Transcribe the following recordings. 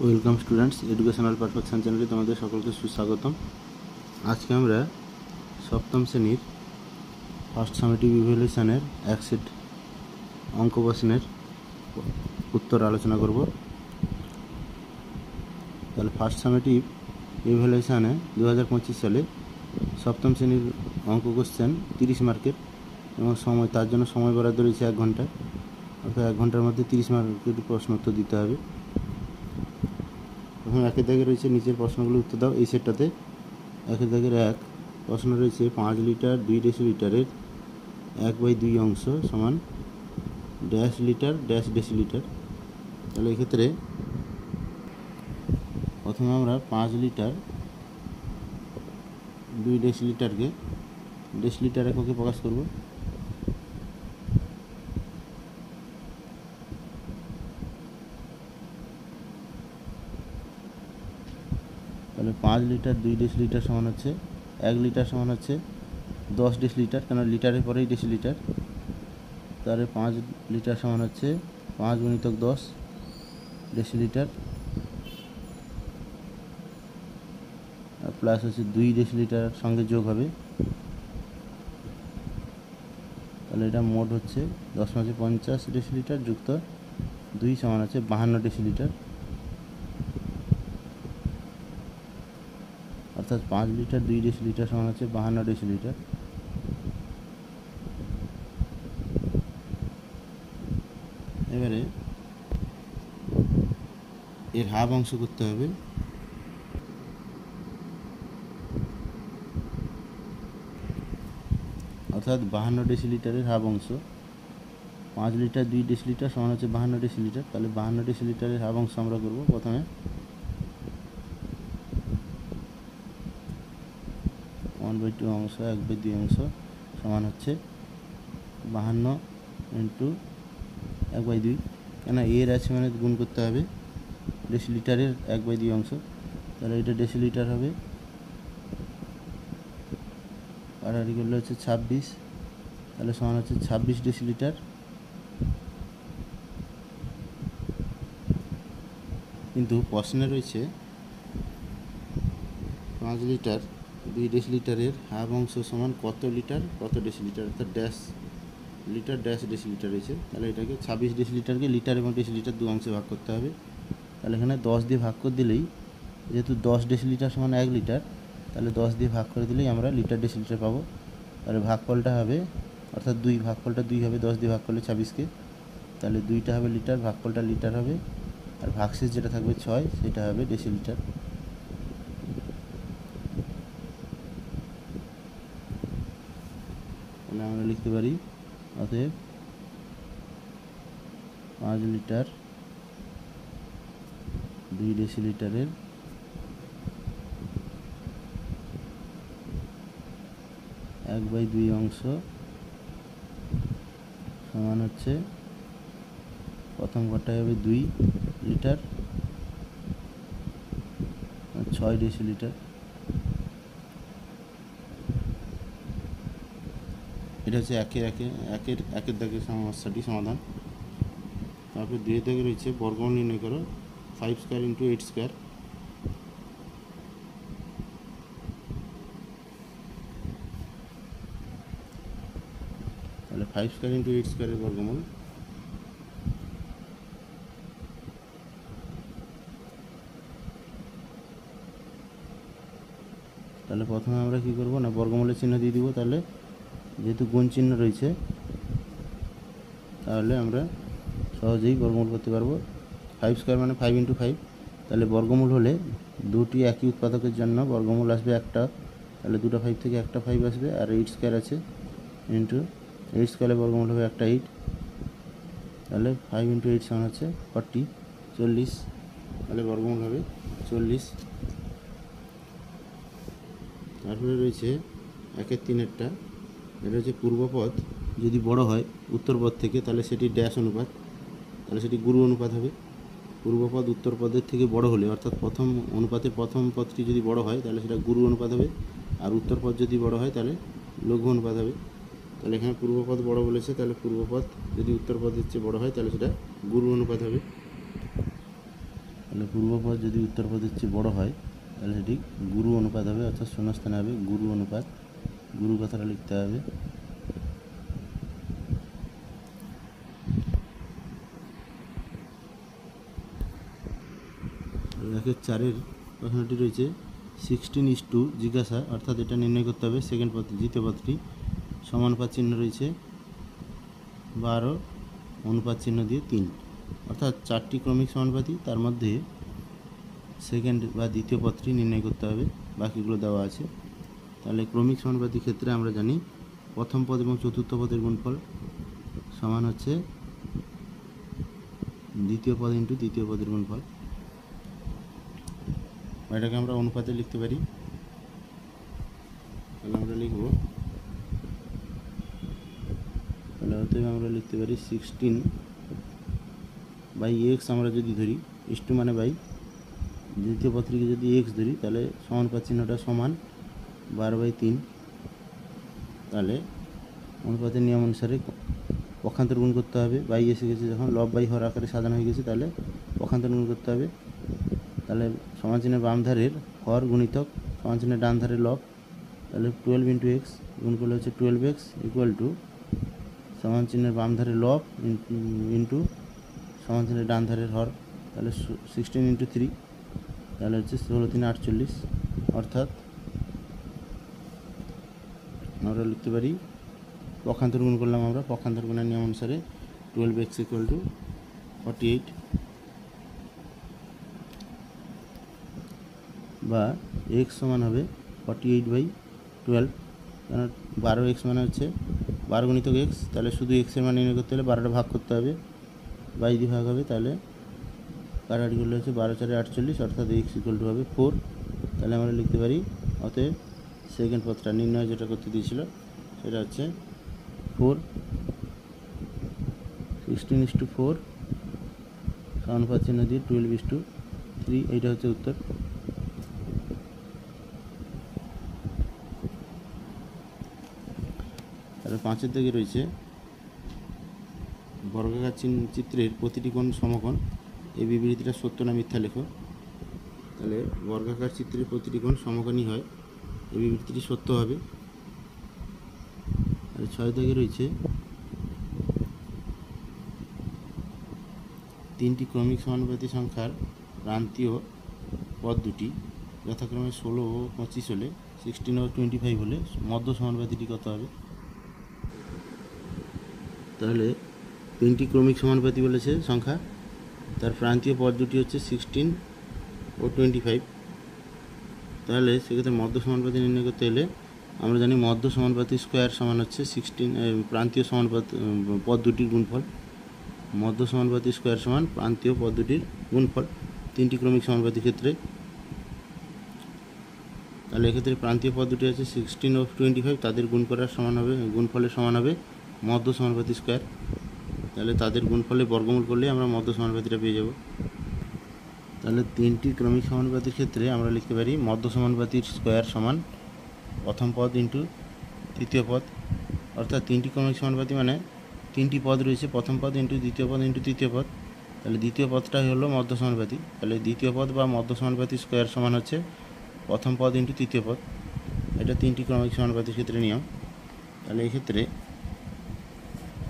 Welcome students, educational perfection চ্যানেলে তোমাদের সকলকে সুস্বাগতম। আজকে আমরা সপ্তম শ্রেণীর ফার্স্ট সামেটিভ ইভ্যালুয়েশনের এক সেট অঙ্ক প্রশ্নের উত্তর আলোচনা করব। তাহলে ফার্স্ট সামেটিভ ইভ্যালুয়েশনে 2025 সালে সপ্তম শ্রেণীর অঙ্ক কোশ্চেন 30 মার্কের এবং সময় তার জন্য সময় বরাদ্দ রয়েছে 1 ঘন্টা, অর্থাৎ 1 ঘন্টার মধ্যে 30 মার্কের প্রশ্ন উত্তর দিতে হবে। প্রথমে একের দাগে রয়েছে নিচের প্রশ্নগুলো উত্তর দাও। এই সেটটাতে একের দাগের 1 প্রশ্ন রয়েছে 5 লিটার 2 ডেসিলিটারের 1/2 অংশ সমান ড্যাশ লিটার ড্যাশ ডেসিলিটার। তাহলে এক্ষেত্রে প্রথমে আমরা 5 লিটার 2 ডেসিলিটারকে ডেসিলিটার এককে প্রকাশ করব। তাহলে 5 লিটার 2 ডেসিলিটার সমান হচ্ছে 1 লিটার সমান হচ্ছে 10 ডেসিলিটার, কেন লিটারের পরেই ডেসিলিটার। তাহলে 5 লিটার সমান হচ্ছে 5 × 10 ডেসিলিটার, আর প্লাস হচ্ছে 2 ডেসিলিটার সঙ্গে যোগ হবে। তাহলে এটা মোট হচ্ছে 10 × 5 = 50 ডেসিলিটার যুক্ত 2 সমান হচ্ছে 52 ডেসিলিটার, অর্থাৎ 5 লিটার 2 ডেসিলিটার সমান হচ্ছে 52 ডেসিলিটার। এবারে এর হাফ অংশ করতে হবে। অর্থাৎ 52 ডেসিলিটারের হাফ অংশ 5 লিটার 2 ডেসিলিটার সমান হচ্ছে 52 ডেসিলিটার। তাহলে 52 ডেসিলিটারের হাফ অংশ আমরা করব। প্রথমে 1/2 অংশ 1/2 অংশ সমান হচ্ছে 52 × 1/2, কেন এর আছে মানে গুণ করতে হবে ডেসিলিটারের 1/2 অংশ। তাহলে এটা ডেসিলিটার হবে, কাটাকাটি করলে হচ্ছে 26, তাহলে সমান হচ্ছে 26 ডেসিলিটার। কিন্তু প্রশ্নে রয়েছে 5 লিটার 2 ডেসিলিটারের হাফ অংশ সমান কত লিটার কত ডেসিলিটার, অর্থাৎ ড্যাশ লিটার ড্যাশ ডেসিলিটার রয়েছে। তাহলে এটাকে 26 ডেসিলিটারকে লিটার এবং ডেসিলিটার 2 অংশে ভাগ করতে হবে। তাহলে এখানে 10 দিয়ে ভাগ করে দিলেই, যেহেতু 10 ডেসিলিটার সমান 1 লিটার, তাহলে 10 দিয়ে ভাগ করে দিলেই আমরা লিটার ডেসিলিটার পাবো। তাহলে ভাগফলটা হবে, অর্থাৎ 2, ভাগফলটা 2 হবে 10 দিয়ে ভাগ করলে 26কে, তাহলে 2টা হবে লিটার, ভাগফলটা লিটার হবে, আর ভাগশেষ যেটা থাকবে 6 সেটা হবে ডেসিলিটার। তাহলে আমরা লিখতে পারি অতএব 5 লিটার 2 ডেসিলিটারের 1/2 অংশ সমান হচ্ছে, প্রথম ঘরটায় হবে 2 লিটার 6 ডেসিলিটার। এটা হচ্ছে একের দাগের সমস্যাটি সমাধান। তারপরে 2 দাগে রয়েছে বর্গমূল নির্ণয় করো 5² × 8²। তাহলে 5² × 8² এর বর্গমূল, তাহলে প্রথমে আমরা কি করব না বর্গমূলের চিহ্ন দিয়ে দিব। তাহলে যেহেতু গুণ চিহ্ন রয়েছে তাহলে আমরা সহজেই বর্গমূল করতে পারবো। 5² মানে 5 × 5, তাহলে বর্গমূল হলে দুটি একই উৎপাদকের জন্য বর্গমূল আসবে একটা, তাহলে 2টা 5 থেকে একটা 5 আসবে, আর 8² আছে ইন্টু 8² বর্গমূল হবে একটা 8, তাহলে 5 × 8 সমান হচ্ছে 40, তাহলে বর্গমূল হবে 40। তারপরে রয়েছে 1/3টা, এটা হচ্ছে পূর্বপদ যদি বড় হয় উত্তরপদ থেকে তাহলে সেটি ড্যাশ অনুপাত, তাহলে সেটি গুরু অনুপাত হবে। পূর্বপদ উত্তরপদের থেকে বড় হলে, অর্থাৎ প্রথম অনুপাতে প্রথম পদটি যদি বড় হয় তাহলে সেটা গুরু অনুপাত হবে, আর উত্তরপদ যদি বড় হয় তাহলে লঘু অনুপাত হবে। তাহলে এখানে পূর্বপদ বড় বলেছে, তাহলে পূর্বপদ যদি উত্তরপদের চেয়ে বড় হয় তাহলে সেটা গুরু অনুপাত হবে। তাহলে পূর্বপদ যদি উত্তরপদের চেয়ে বড় হয় তাহলে সেটি গুরু অনুপাত হবে, অর্থাৎ শূন্যস্থানে হবে গুরু অনুপাত। গুরু কথাটা লিখতে হবে। একের 4-এর প্রশ্নটি রয়েছে 16:2 জিজ্ঞাসা, অর্থাৎ এটা নির্ণয় করতে হবে। সেকেন্ড পদ, দ্বিতীয় পদটি সমানুপাত চিহ্ন রয়েছে 12, অনুপাত চিহ্ন দিয়ে 3, অর্থাৎ 4টি ক্রমিক সমানুপাতি, তার মধ্যে সেকেন্ড বা দ্বিতীয় পদটি নির্ণয় করতে হবে, বাকিগুলো দেওয়া আছে। তাহলে ক্রমিক সমানুপাতির ক্ষেত্রে আমরা জানি প্রথম পদ এবং চতুর্থ পদের গুণফল সমান হচ্ছে দ্বিতীয় পদ ইন্টু দ্বিতীয় পদের গুণফল। এটাকে আমরা অনুপাতে লিখতে পারি। তাহলে আমরা লিখব, তাহলে অতএব আমরা লিখতে পারি 16/x আমরা যদি ধরি, ইস্টু মানে বাই দ্বিতীয় পদটিকে যদি x ধরি, তাহলে সমানুপাত চিহ্নটা সমান 12/3। তাহলে অনুপাতের নিয়ম অনুসারে পক্ষান্তর গুণ করতে হবে। বাই এসে গেছে যখন, লব বাই হর আকারে সাজানো হয়ে গেছে, তাহলে পক্ষান্তর গুণ করতে হবে। তাহলে সমান চিহ্নের বাম ধারের হর গুণিতক সমান চিহ্নের ডান ধারের লব, তাহলে 12 × x গুণ করলে হচ্ছে 12x ইকুয়াল টু সমান চিহ্নের বাম ধারের লব ইন্টু সমান চিহ্নের ডান ধারের হর, তাহলে 16 × 3, তাহলে হচ্ছে 16×3 = 48। অর্থাৎ আমরা লিখতে পারি, পক্ষান্তর গুণ করলাম আমরা, পক্ষান্তর গুণের নিয়ম অনুসারে 12x ইকুয়াল টু 48, বা x সমান হবে 48/12, কারণ 12x মানে হচ্ছে 12 গুণিতক x, তাহলে শুধু x এর মান নির্ণয় করতে হলে 12টা ভাগ করতে হবে, 22 দিয়ে ভাগ হবে, তাহলে কাটাকাটি করলে হচ্ছে 12 × 4 = 48, অর্থাৎ x ইকুয়াল টু হবে 4। তাহলে আমরা লিখতে পারি, অতএব সেকেন্ড পদটা নির্ণয় যেটা করতে দিয়েছিল সেটা হচ্ছে 4, 16:4 সমানুপাত চিহ্ন দিয়ে 12:3, এইটা হচ্ছে উত্তর। তাহলে 5-এর দিকে রয়েছে বর্গাকার চিত্রের প্রতিটি কোণ সমকোণ, এই বিবৃতিটা সত্য না মিথ্যা লেখো। তাহলে বর্গাকার চিত্রের প্রতিটি কোণ সমকোণই হয়, এই বিবৃতিটি সত্য হবে। আর 6 দিকে রয়েছে 3টি ক্রমিক সমানুপাতি সংখ্যার প্রান্তীয় পদ দুটি যথাক্রমে 16 ও 25 হলে 16 ও 25 হলে মধ্য সমানুপাতিটি কত হবে? তাহলে 3টি ক্রমিক সমানুপাতি বলেছে সংখ্যা, তার প্রান্তীয় পদ দুটি হচ্ছে 16 ও 25। তাহলে সেক্ষেত্রে মধ্য সমানুপাতি নির্ণয় করতে হলে আমরা জানি মধ্য সমানুপাতি স্কোয়ার সমান হচ্ছে 16 প্রান্তীয় সমানুপাত পদ দুটির গুণফল। মধ্য সমানুপাতি স্কোয়ার সমান প্রান্তীয় পদ দুটির গুণফল 3টি ক্রমিক সমানুপাতির ক্ষেত্রে। তাহলে এক্ষেত্রে প্রান্তীয় পদ দুটি আছে 16 ও 25, তাদের গুণ করার সমান হবে, গুণফলের সমান হবে মধ্য সমানুপাতি স্কোয়ার। তাহলে তাদের গুণফলে বর্গমূল করলে আমরা মধ্য সমানুপাতিটা পেয়ে যাব। তাহলে 3টি ক্রমিক সমানুপাতির ক্ষেত্রে আমরা লিখতে পারি মধ্য সমানুপাতির স্কোয়ার সমান প্রথম পদ ইন্টু তৃতীয় পদ, অর্থাৎ 3টি ক্রমিক সমানুপাতি মানে 3টি পদ রয়েছে, প্রথম পদ ইন্টু দ্বিতীয় পদ ইন্টু তৃতীয় পদ। তাহলে দ্বিতীয় পদটাই হলো মধ্য সমানুপাতি, তাহলে দ্বিতীয় পদ বা মধ্য সমানুপাতি স্কোয়ার সমান হচ্ছে প্রথম পদ ইন্টু তৃতীয় পদ। এটা 3টি ক্রমিক সমানুপাতির ক্ষেত্রে নিয়ম। তাহলে এই ক্ষেত্রে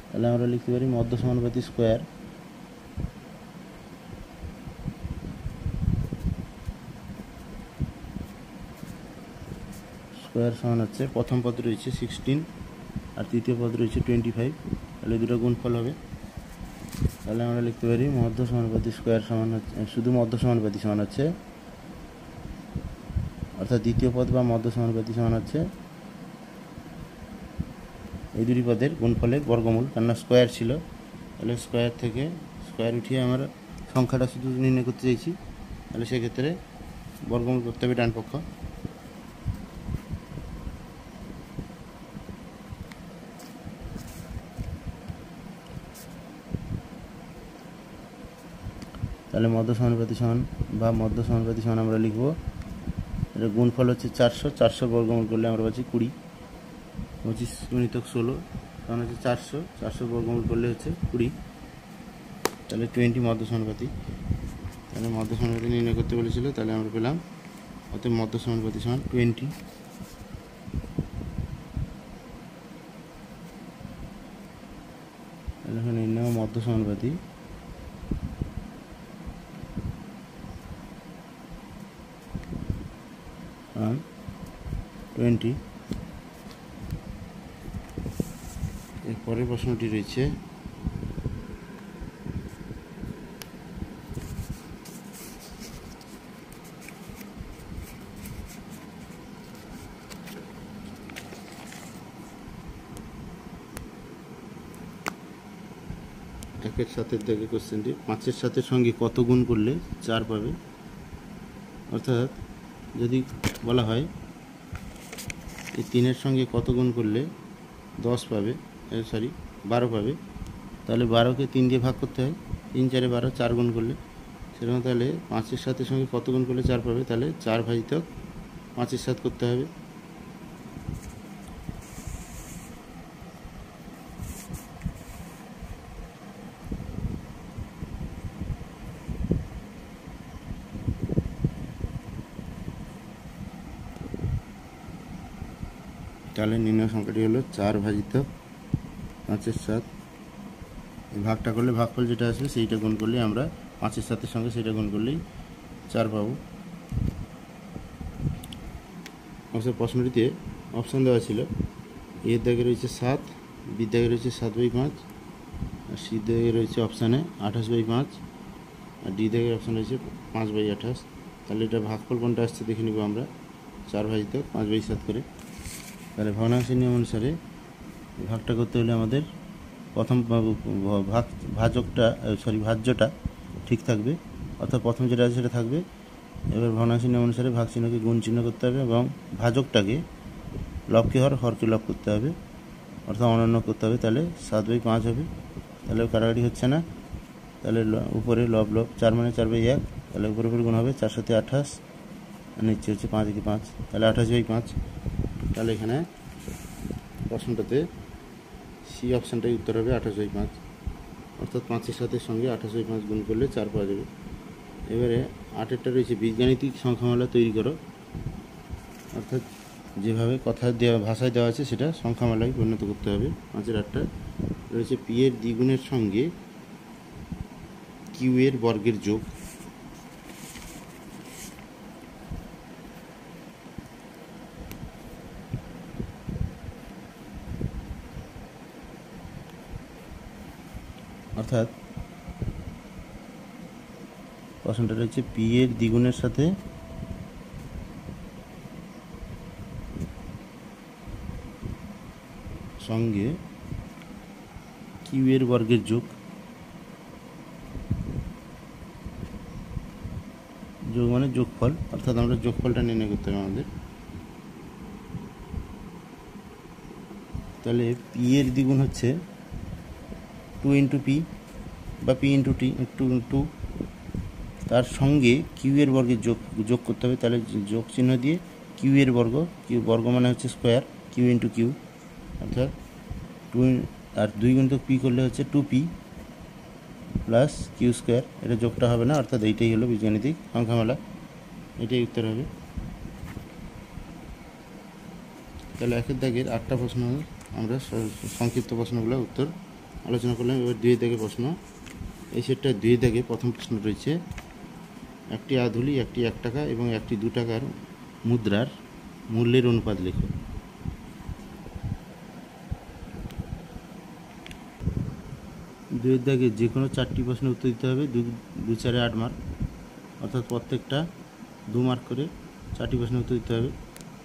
তাহলে আমরা লিখতে পারি মধ্য সমানুপাতি স্কোয়ার সমান হচ্ছে প্রথম পদ রয়েছে 16 আর তৃতীয় পদ রয়েছে 25, তাহলে দুটো গুণফল হবে। তাহলে আমরা লিখতে পারি মধ্য সমানুপাতি স্কোয়ার সমান হচ্ছে, শুধু মধ্য সমানুপাতি সমান হচ্ছে, অর্থাৎ দ্বিতীয় পদ বা মধ্য সমানুপাতি সমান হচ্ছে এই দুটি পদের গুণফলের বর্গমূল, কেননা স্কোয়ার ছিল। তাহলে স্কোয়ার থেকে স্কোয়ার উঠিয়ে আমরা সংখ্যাটা শুধু নির্ণয় করতে চাইছি, তাহলে সেক্ষেত্রে বর্গমূল করতে হবে ডান পক্ষ। তাহলে মধ্য সমানুপাতি সমান বা মধ্য সমানুপাতি সমান আমরা লিখব, এটা গুণফল হচ্ছে 400, 400 বর্গমূল করলে আমরা পাচ্ছি 20, 25 × 16 সমান হচ্ছে 400, 400 বর্গমূল করলে হচ্ছে 20, তাহলে 20 মধ্য সমানুপাতি। তাহলে মধ্য সমানুপাতি নির্ণয় করতে বলেছিল, তাহলে আমরা পেলাম অতএব মধ্য সমানুপাতি সমান 20। তাহলে এখানে নির্ণয় মধ্য সমানুপাতি সমান 20। এরপরের প্রশ্নটি রয়েছে একের সাথে দেখে কোশ্চেনটি 5-এর সাথে সঙ্গে কত গুণ করলে 4 পাবে। অর্থাৎ যদি বলা হয় এই 3-এর সঙ্গে কত গুণ করলে 10 পাবে, 12 পাবে, তাহলে 12কে 3 দিয়ে ভাগ করতে হয়। 3 4 12, 4 গুণ করলে সেরকম। তাহলে 5-এর সাথে সঙ্গে কত গুণ করলে 4 পাবে, তাহলে 4 ভাজিতক 5-এর সাথে করতে হবে। তাহলে নির্ণয় সংখ্যাটি হলো 4 ভাজিতক 5-এর সাথে। এই ভাগটা করলে ভাগফল যেটা আসবে সেইটা গুণ করলে আমরা 5-এর সাথে সঙ্গে সেটা গুণ করলেই 4 পাবো। অবশ্য প্রশ্নটিতে অপশান দেওয়া ছিল, এর দাগে রয়েছে 7, বির দাগে রয়েছে 7/5, আর সি দাগে রয়েছে অপশানে 28/5, আর ডি দাগের অপশান রয়েছে 5/28। তাহলে এটা ভাগফল কোনটা আসছে দেখে নিব আমরা, 4 ভাজিতক 5/7 করে। তাহলে ভগ্নাংশের নিয়ম অনুসারে ভাগটা করতে হলে আমাদের প্রথম ভাজ্যটা ঠিক থাকবে, অর্থাৎ প্রথম যেটা আছে সেটা থাকবে। এবার ভগ্নাংশের নিয়ম অনুসারে ভাগ চিহ্নকে গুণ চিহ্ন করতে হবে এবং ভাজকটাকে লবকে হরকে লব করতে হবে, অর্থাৎ অনন্য করতে হবে। তাহলে 7/5 হবে। তাহলে কাটাকাটি হচ্ছে না, তাহলে উপরে লব 4 মানে 4/1, তাহলে উপরে গুণ হবে 4 7 28, আর নিচে হচ্ছে 5 × 5, তাহলে 28/5। তাহলে এখানে প্রশ্নটাতে সি অপশানটাই উত্তর হবে 28/5, অর্থাৎ 5-এর সাথে সঙ্গে 28/5 গুণ করলে 4 পাওয়া যাবে। এবারে 8-এরটা রয়েছে বীজগাণিতিক সংখ্যামালা তৈরি করো, অর্থাৎ যেভাবে কথায় দেওয়া ভাষায় দেওয়া আছে সেটা সংখ্যামালায় পরিণত করতে হবে। 5-এর 8টা রয়েছে পি এর দ্বিগুণের সঙ্গে কিউ এর বর্গের যোগ। অর্থাৎ প্রশ্নটা রয়েছে পি এর দ্বিগুণের সাথে সঙ্গে কিউ এর বর্গের যোগ। যোগ মানে যোগফল, অর্থাৎ আমরা যোগফলটা নির্ণয় করতে হবে আমাদের। তাহলে পি এর দ্বিগুণ হচ্ছে 2 × p বা p × t 2, তার সঙ্গে কিউ এর বর্গের যোগ করতে হবে। তাহলে যোগ চিহ্ন দিয়ে কিউ এর বর্গ, কিউ বর্গ মানে হচ্ছে স্কোয়ার, কিউ × কিউ, অর্থাৎ 2 আর 2 × p করলে হচ্ছে 2p প্লাস কিউ স্কোয়ার। এটা যোগটা হবে না, অর্থাৎ এইটাই হলো বীজগাণিতিক সংখ্যামালা, এটাই উত্তর হবে। তাহলে 1-এর দাগের 8টা প্রশ্ন আমরা সংক্ষিপ্ত প্রশ্নগুলো উত্তর আলোচনা করলাম। এবার 2-এর দাগের প্রশ্ন। এই সেটটা 2-এর দাগে প্রথম প্রশ্ন রয়েছে, একটি আধুলি, একটি 1 টাকা এবং একটি 2 টাকার মুদ্রার মূল্যের অনুপাত লেখো। 2-এর দাগে যে কোনো 4টি প্রশ্নের উত্তর দিতে হবে। 2 4 8 মার্ক, অর্থাৎ প্রত্যেকটা 2 মার্ক করে 4টি প্রশ্নের উত্তর দিতে হবে।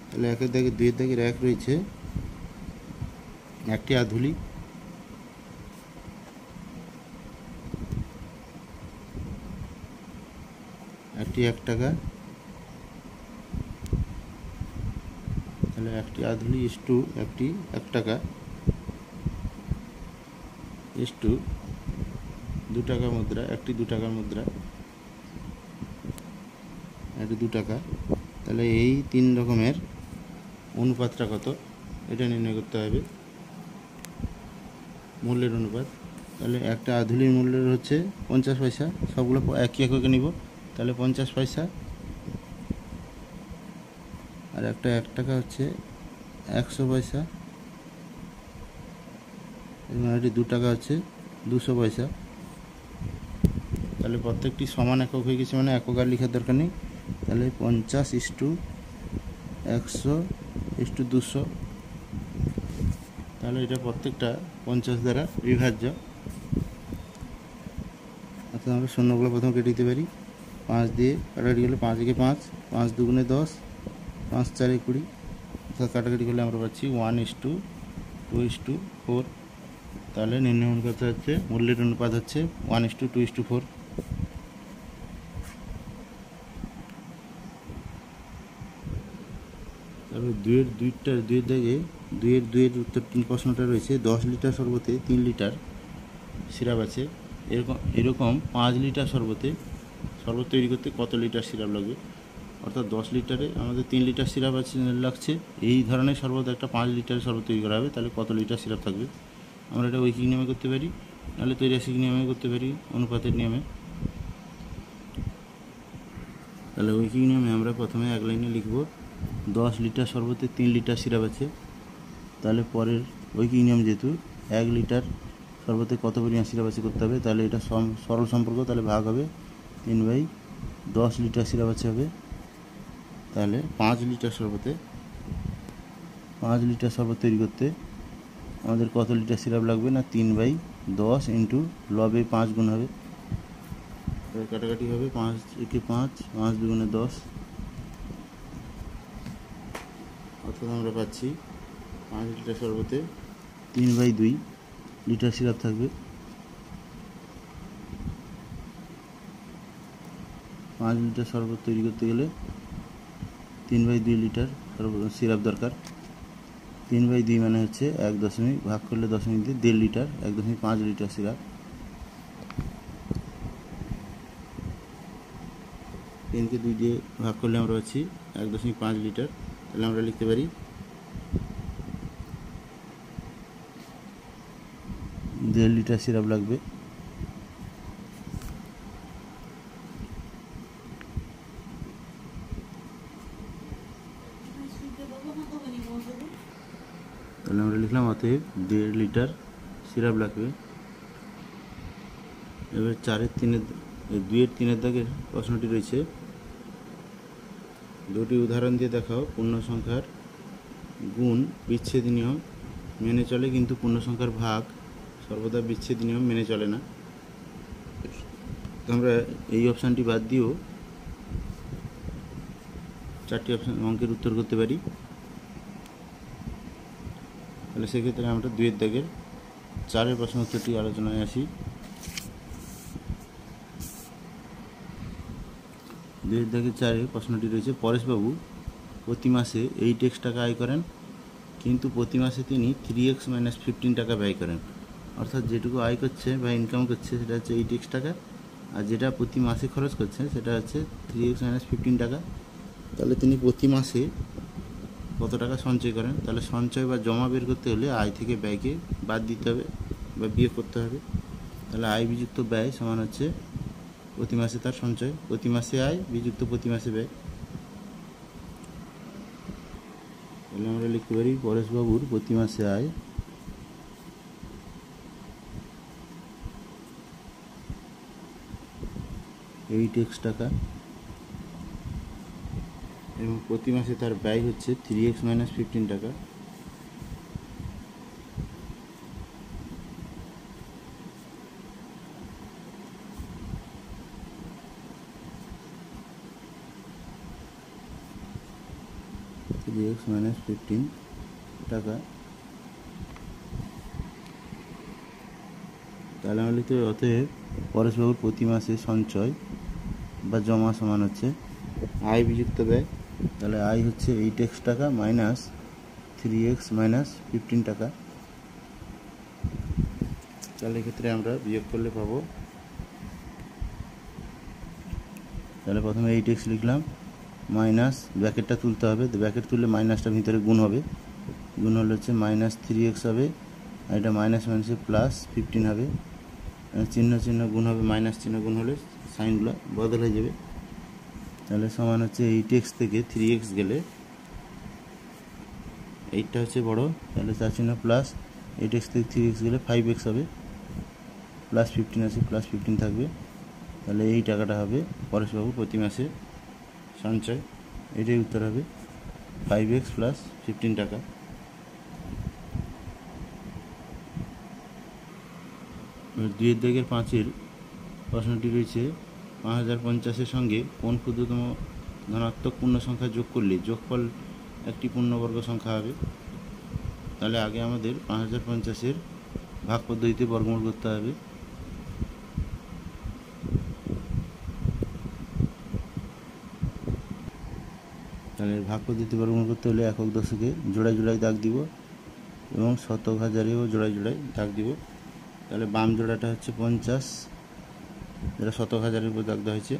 তাহলে 1-এর দাগে 2-এর দাগের 1 রয়েছে, একটি আধুলি, একটি 1 টাকা, তাহলে একটি আধুলি ইস্টু একটি 1 টাকা ইস্টু 2 টাকা মুদ্রা, একটি 2 টাকার মুদ্রা, একটি 2 টাকা। তাহলে এই 3 রকমের অনুপাতটা কত এটা নির্ণয় করতে হবে, মূল্যের অনুপাত। তাহলে একটা আধুলির মূল্য হচ্ছে 50 পয়সা, সবগুলো একই এককে নিব, তাহলে 50 পয়সা। আর একটা 1 টাকা হচ্ছে 100 পয়সা, এবং এটি 2 টাকা হচ্ছে 200 পয়সা। তাহলে প্রত্যেকটি সমান একক হয়ে গেছে, মানে একক আর লেখার দরকার নেই। তাহলে 50:100:200, তাহলে এটা প্রত্যেকটা 50 দ্বারা বিভাজ্য। অর্থাৎ আমরা শূন্যগুলো প্রথম কেটে দিতে পারি। 5 দিয়ে কাটাকাটি করলে 5 একে 5, 5 দুগুণে 10, 5 4 20, অর্থাৎ কাটাকাটি করলে আমরা পাচ্ছি 1:2:4। তাহলে নির্ণয় অনুপাত হচ্ছে, মূল্যের অনুপাত হচ্ছে 1:2:4। তারপরে দুইয়ের দাগে দুইয়ের উত্তর প্রশ্নটা রয়েছে 10 লিটার শরবতে 3 লিটার সিরাপ আছে, এরকম 5 লিটার শরবত তৈরি করতে কত লিটার সিরাপ লাগবে। অর্থাৎ 10 লিটারে আমাদের 3 লিটার সিরাপ লাগছে, এই ধরনের শরবত একটা 5 লিটারের শরবত তৈরি করা হবে, তাহলে কত লিটার সিরাপ থাকবে। আমরা এটা ঐকিক নিয়মে করতে পারি, নাহলে ত্রৈরাসিক নিয়মে করতে পারি, অনুপাতের নিয়মে। তাহলে ঐকিক নিয়মে আমরা প্রথমে এক লাইনে লিখব 10 লিটার শরবতে 3 লিটার সিরাপ আছে। তাহলে পরের ঐকিক নিয়ম যেহেতু 1 লিটার শরবতে কত পরিমাণ সিরাপ আছে করতে হবে, তাহলে এটা সরল সম্পর্ক, তাহলে ভাগ হবে 3/10 লিটার সিরাপ আছে হবে। তাহলে 5 লিটার শরবত তৈরি করতে আমাদের কত লিটার সিরাপ লাগবে না 3/10 ইন্টু লবে 5 গুণ হবে, কাটাকাটি হবে 5 একে 5, 5 দুগুণে 10, অর্থাৎ আমরা পাচ্ছি 5 লিটার শরবতে 3/2 লিটার সিরাপ থাকবে। 5 লিটার শরবত তৈরি করতে গেলে 3/2 লিটার সিরাপ দরকার। 3/2 মানে হচ্ছে 1 ভাগ করলে 0.2 দিয়ে 1.5 লিটার, 1.5 লিটার সিরাপ। 3কে 2 দিয়ে ভাগ করলে আমরা পাচ্ছি 1.5 লিটার। তাহলে আমরা লিখতে পারি 1.5 লিটার সিরাপ লাগবে। তাহলে আমরা লিখলাম অতএব 1.5 লিটার সিরাপ লাগবে। এবার 2-3 দাগের প্রশ্নটি রয়েছে, দুটি উদাহরণ দিয়ে দেখাও পূর্ণ সংখ্যার গুণ বিচ্ছেদ নিয়ম মেনে চলে, কিন্তু পূর্ণ সংখ্যার ভাগ সর্বদা বিচ্ছেদ নিয়ম মেনে চলে না। আমরা এই অপশানটি বাদ দিয়েও 4টি অঙ্কের উত্তর করতে পারি। তাহলে সেক্ষেত্রে আমরা 2 দাগের 4 প্রশ্ন উত্তরটি আলোচনায় আসি। 2 দাগের 4 প্রশ্নটি রয়েছে, পরেশবাবু প্রতি মাসে 8x টাকা আয় করেন, কিন্তু প্রতি মাসে তিনি 3x - 15 টাকা ব্যয় করেন। অর্থাৎ যেটুকু আয় করছে বা ইনকাম করছে সেটা হচ্ছে 8x টাকা, আর যেটা প্রতি মাসে খরচ করছে সেটা হচ্ছে 3x - 15 টাকা। তাহলে তিনি প্রতি মাসে কত টাকা সঞ্চয় করেন। তাহলে সঞ্চয় বা জমা বের করতে হলে আয় থেকে ব্যয়কে বাদ দিতে হবে বা বিয়োগ করতে হবে। তাহলে আয় বিযুক্ত ব্যয় সমান হচ্ছে প্রতি মাসে তার সঞ্চয়, প্রতি মাসে আয় বিযুক্ত প্রতি মাসে ব্যয়। তাহলে আমরা লিখতে পারি পরেশবাবুর প্রতি মাসে আয় 8x টাকা, এবং প্রতি মাসে তার ব্যয় হচ্ছে 3x - 15 টাকা। x - 15 টাকা। তাহলে আমরা লিখতে পারি অতএব পরেশবাবুর প্রতি মাসে সঞ্চয় বা জমা সমান হচ্ছে আয় বিযুক্ত ব্যয়। তাহলে আয় হচ্ছে 8x টাকা মাইনাস 3x - 15 টাকা। তাহলে এক্ষেত্রে আমরা বিয়োগ করলে পাবো, তাহলে প্রথমে 8x লিখলাম, মাইনাস ব্র্যাকেটটা তুলতে হবে, ব্র্যাকেট তুললে মাইনাসটা ভিতরে গুণ হবে, গুণ হলে হচ্ছে -3x হবে, আর এটা মাইনাস মাইনাসে প্লাস 15 হবে, চিহ্ন গুণ হবে, মাইনাস চিহ্ন গুণ হলে সাইনগুলো বদল হয়ে যাবে। তাহলে সমান হচ্ছে 8x থেকে 3x গেলে 8টা হচ্ছে বড়, তাহলে তার চিহ্ন প্লাস, 8x থেকে 3x গেলে 5x হবে, প্লাস 15 আছে, প্লাস 15 থাকবে। তাহলে এই টাকাটা হবে পরেশবাবু প্রতি মাসে সঞ্চয়। এটাই উত্তর হবে 5x প্লাস 15 টাকা। দুইয়ের দাগের 5-এর প্রশ্নটি রয়েছে 5050-এর সঙ্গে কোন ক্ষুদ্রতম ধনাত্মক পূর্ণ সংখ্যা যোগ করলে যোগফল একটি পূর্ণবর্গ সংখ্যা হবে। তাহলে আগে আমাদের 5050-এর ভাগ পদ্ধতিতে বর্গমূল করতে হবে। তাহলে ভাগ পদ্ধতি বর্গমূল করতে হলে একক দশকে জোড়ায় জোড়ায় দাগ দিব এবং শতক হাজারেও জোড়ায় জোড়ায় দাগ দিব। তাহলে বাম জোড়াটা হচ্ছে 50, যেটা শতক হাজারের উপর দাগ দেওয়া হয়েছে।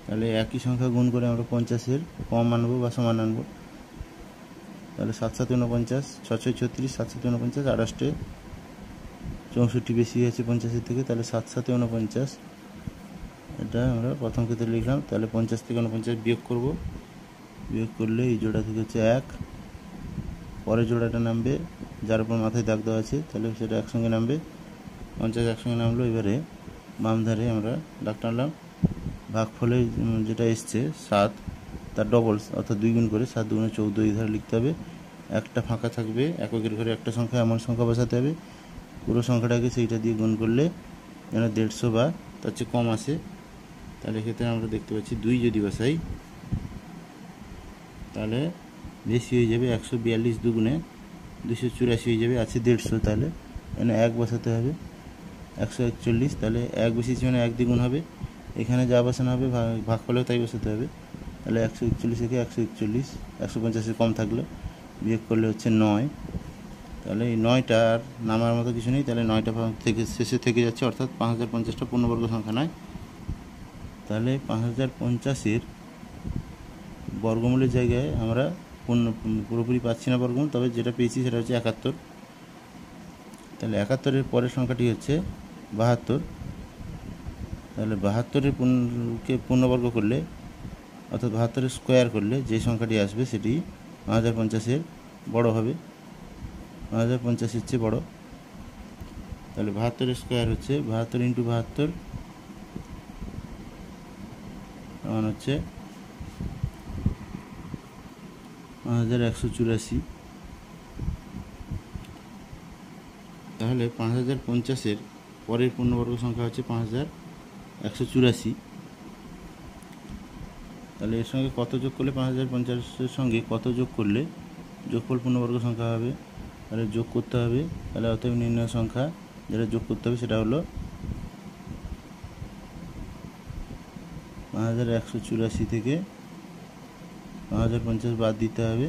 তাহলে একই সংখ্যা গুণ করে আমরা 50-এর কম আনবো বা সমান আনবো। তাহলে 7 7 49, 6 6 36, 7 7 49, 28 64 বেশি আছে 50-এর থেকে, তাহলে 7 7 49, এটা আমরা প্রথম ক্ষেত্রে লিখলাম। তাহলে 50 থেকে 49 বিয়োগ করব, বিয়োগ করলে এই জোড়া থেকে হচ্ছে 1, পরের জোড়াটা নামবে যার উপর মাথায় দাগ দেওয়া আছে, তাহলে সেটা একসঙ্গে নামবে, 50 একসঙ্গে নামলো। এবারে বাম ধারে আমরা দাগ টানলাম, ভাগফলে যেটা এসছে 7 তার ডবল অর্থাৎ 2 গুণ করে 7 2 14 এই ধারে লিখতে হবে। একটা ফাঁকা থাকবে, এককের ঘরে একটা সংখ্যা এমন সংখ্যা বসাতে হবে পুরো সংখ্যাটাকে সেইটা দিয়ে গুণ করলে যেন 150 বা তার চেয়ে কম আসে। তাহলে এক্ষেত্রে আমরা দেখতে পাচ্ছি 2 যদি বসাই তাহলে বেশি হয়ে যাবে, 142 দুগুণে 284 হয়ে যাবে, আছে 150, তাহলে এখানে 1 বসাতে হবে, 141, তাহলে 1 বসিয়েছি মানে 1 দ্বিগুণ হবে, এখানে যা বসানো হবে ভাগফলেও তাই বসাতে হবে। তাহলে 141 থেকে 141 150-এর কম থাকলে বিয়োগ করলে হচ্ছে 9। তাহলে এই 9টা আর নামার মতো কিছু নেই, তাহলে 9টা থেকে শেষে থেকে যাচ্ছে, অর্থাৎ 5050টা পূর্ণবর্গ সংখ্যা নয়। তাহলে 5050-এর বর্গমূলের জায়গায় আমরা পুরোপুরি পাচ্ছি না বর্গমূল, তবে যেটা পেয়েছি সেটা হচ্ছে 71। তাহলে 71-এর পরের সংখ্যাটি হচ্ছে 72। তাহলে 72-এর পূর্ণবর্গ করলে অর্থাৎ 72-এর স্কোয়ার করলে যে সংখ্যাটি আসবে সেটি 5050-এর বড় হবে, 5050-এর চেয়ে বড়। তাহলে 72-এর স্কোয়ার হচ্ছে 72 × 72 সমান হচ্ছে 5184। তাহলে 5050-এর পরের পূর্ণবর্গ সংখ্যা হচ্ছে 5184। তাহলে এর সঙ্গে কত যোগ করলে 5050-এর সঙ্গে কত যোগ করলে যোগফল পূর্ণবর্গ সংখ্যা হবে, তাহলে যোগ করতে হবে। তাহলে অতএব নির্ণয় সংখ্যা যেটা যোগ করতে হবে সেটা হলো 5184 থেকে 5050 বাদ দিতে হবে,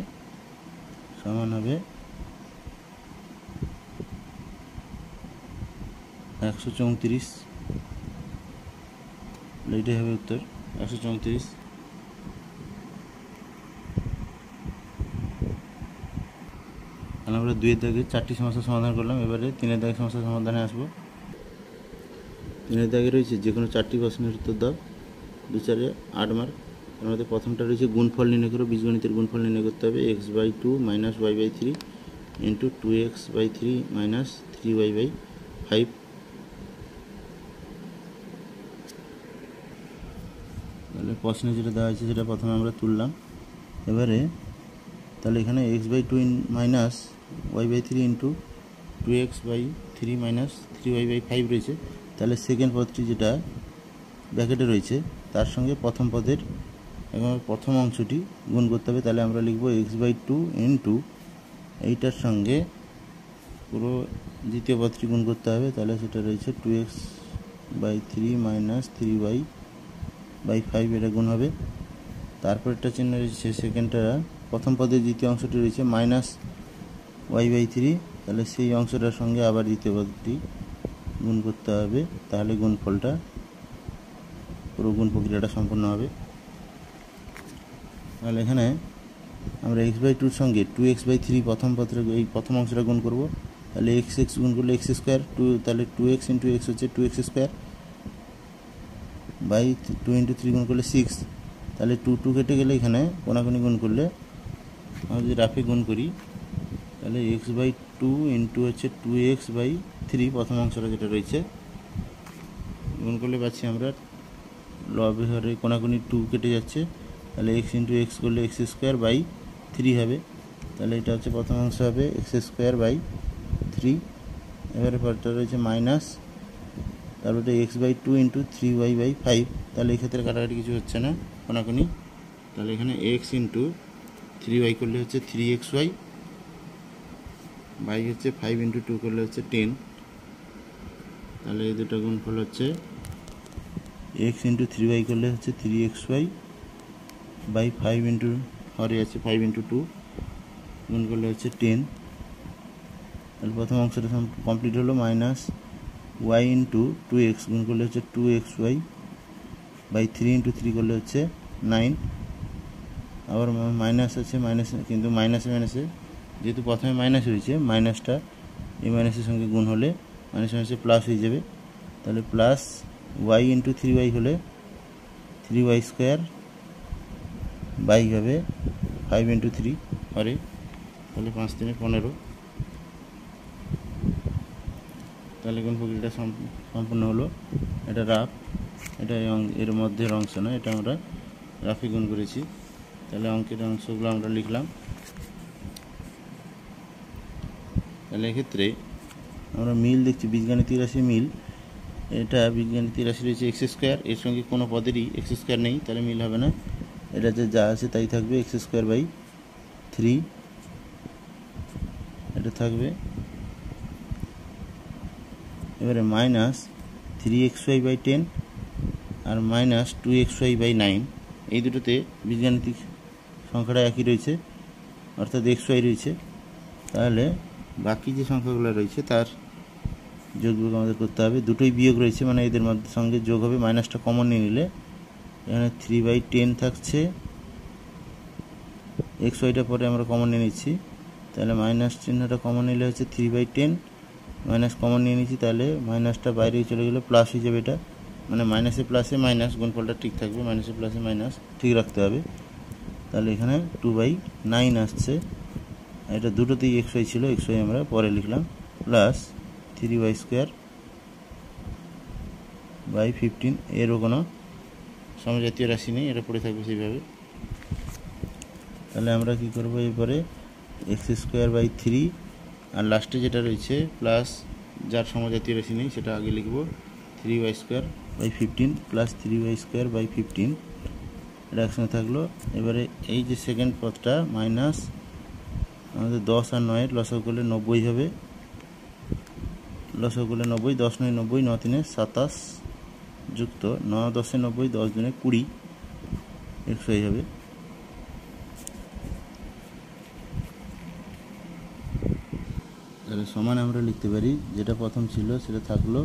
সমান হবে 134। এইটাই হবে উত্তর 134। তাহলে আমরা 2-এর দাগে 4টি সমস্যার সমাধান করলাম। এবারে 3-এর দাগের সমস্যার সমাধানে আসবো। 3-এর দাগে রয়েছে যে কোনো 4টি প্রশ্নের উত্তর দাও, 2-4 8 মার্ক। তার মধ্যে প্রথমটা রয়েছে গুণফল নির্ণয় করো, বীজগণিতের গুণফল নির্ণয় করতে হবে x/2 - y/3 × 2x/3 - 3y/5। তাহলে প্রশ্নে যেটা দেওয়া হয়েছে সেটা প্রথমে আমরা তুললাম। এবারে তাহলে এখানে x/2 - y/3 × 2x/3 - 3y/5 রয়েছে। তাহলে সেকেন্ড পদটি যেটা ব্র্যাকেটে রয়েছে তার সঙ্গে প্রথম পদের এবং প্রথম অংশটি গুণ করতে হবে। তাহলে আমরা লিখব x/2 × এইটার সঙ্গে পুরো দ্বিতীয় পদটি গুণ করতে হবে। তাহলে সেটা রয়েছে 2x/3 - 3y/5, এটা গুণ হবে। তারপর একটা চিহ্ন রয়েছে সেকেন্ডটা, প্রথম পদের দ্বিতীয় অংশটি রয়েছে -y/3, তাহলে সেই অংশটার সঙ্গে আবার দ্বিতীয় পদটি গুণ করতে হবে, তাহলে গুণফলটা পুরো গুণ প্রক্রিয়াটা সম্পূর্ণ হবে। তাহলে এখানে আমরা x/2-র সঙ্গে 2x/3 প্রথম পদের এই প্রথম অংশটা গুণ করব। তাহলে x গুণ করলে x স্কোয়ার, তাহলে 2x × x হচ্ছে 2x² বাই 2 × 3 গুণ করলে 6, তাহলে 2 কেটে গেলে এখানে কোনাকুনি গুণ করলে আমরা যদি রাফে গুণ করি তাহলে x/2 ইন্টু হচ্ছে 2x/3 প্রথম অংশটা যেটা রয়েছে গুণ করলে পাচ্ছি আমরা লবে হরে কোনাকুনি 2 কেটে যাচ্ছে, তাহলে x ইন্টু এক্স করলে x²/3 হবে। তাহলে এটা হচ্ছে প্রথম অংশ হবে x²/3। এবারে পরটা রয়েছে মাইনাস, তারপরে x/2 ইন্টু 3y/5। তাহলে এক্ষেত্রে কাটাকাটি কিছু হচ্ছে না কোনাকুনি, তাহলে এখানে x ইন্টু 3y করলে হচ্ছে 3xy, বাই হচ্ছে 5 ইন্টু 2 করলে হচ্ছে 10। তাহলে এই দুটো গুণফল হচ্ছে x ইন্টু 3y করলে হচ্ছে 3xy বাই 5 ইন্টু হরে আছে 5 ইন্টু 2 গুণ করলে হচ্ছে 10। তাহলে প্রথম অংশটা কমপ্লিট হলো। মাইনাস y ইন্টু 2x গুণ করলে হচ্ছে 2xy বাই 3 ইন্টু 3 করলে হচ্ছে 9। আবার মাইনাস আছে, মাইনাস কিন্তু মাইনাসে যেহেতু প্রথমে মাইনাস হয়েছে, মাইনাসটা এই মাইনাসের সঙ্গে গুণ হলে মাইনাসে প্লাস হয়ে যাবে। তাহলে প্লাস y ইন্টু 3y হলে 3y² বাই হবে 5 ইন্টু 3 হরে, তাহলে 5 3 15। তাহলে কোন প্রক্রিয়াটা সম্পূর্ণ হলো। এটা রাফ, এটা এর মধ্যের অংশ না, এটা আমরা রাফে গুণ করেছি। তাহলে অঙ্কের অংশগুলো আমরা লিখলাম। তাহলে এক্ষেত্রে আমরা মিল দেখছি, বীজগাণিতিক রাশি মিল। এটা বীজগাণিতিক রাশি রয়েছে x², এর সঙ্গে কোনো পদেরই x² নেই, তাহলে মিল হবে না। এটা যা আছে তাই থাকবে, x²/3 এটা থাকবে। এবারে মাইনাস 3xy/10 আর মাইনাস 2xy/9, এই দুটোতে বীজগাণিতিক সংখ্যাটা একই রয়েছে, অর্থাৎ xy রয়েছে। তাহলে বাকি যে সংখ্যাগুলো রয়েছে তার যোগবিয়োগ আমাদের করতে হবে। দুটোই বিয়োগ রয়েছে, মানে এদের সঙ্গে যোগ হবে। মাইনাসটা কমন নিয়ে নিলে এখানে 3/10 থাকছে, xyটা পরে আমরা কমন নিয়ে নিচ্ছি। তাহলে মাইনাস চিহ্নটা কমন নিলে হচ্ছে 3/10, মাইনাস কমন নিয়ে নিচ্ছি, তাহলে মাইনাসটা বাইরে চলে গেলে প্লাস হয়ে যাবে। এটা মানে মাইনাসে প্লাসে মাইনাস, গুণফলটা ঠিক থাকবে, মাইনাসে প্লাসে মাইনাস ঠিক রাখতে হবে। তাহলে এখানে 2/9 আসছে। এটা দুটোতেই xy ছিল, xy আমরা পরে লিখলাম, প্লাস 3y²/15। এরও কোনো সমজাতীয় রাশি নেই, এটা পড়ে থাকবে সেইভাবে। তাহলে আমরা কি করব এরপরে x²/3 আর লাস্টে যেটা রয়েছে প্লাস, যার সমজাতীয় রাশি নেই সেটা আগে লিখব, 3y²/15 প্লাস 3y²/15, এটা একসঙ্গে থাকলো। এবারে এই যে সেকেন্ড পদটা মাইনাস আমাদের 10 আর 9 লসাগু করলে 90 হবে, লসাগু করলে 90, 10 9 90, 9 3 27 যুক্ত 9 10 90, 10 2 20 xy হবে। তাহলে সমান আমরা লিখতে পারি, যেটা প্রথম ছিল সেটা থাকলো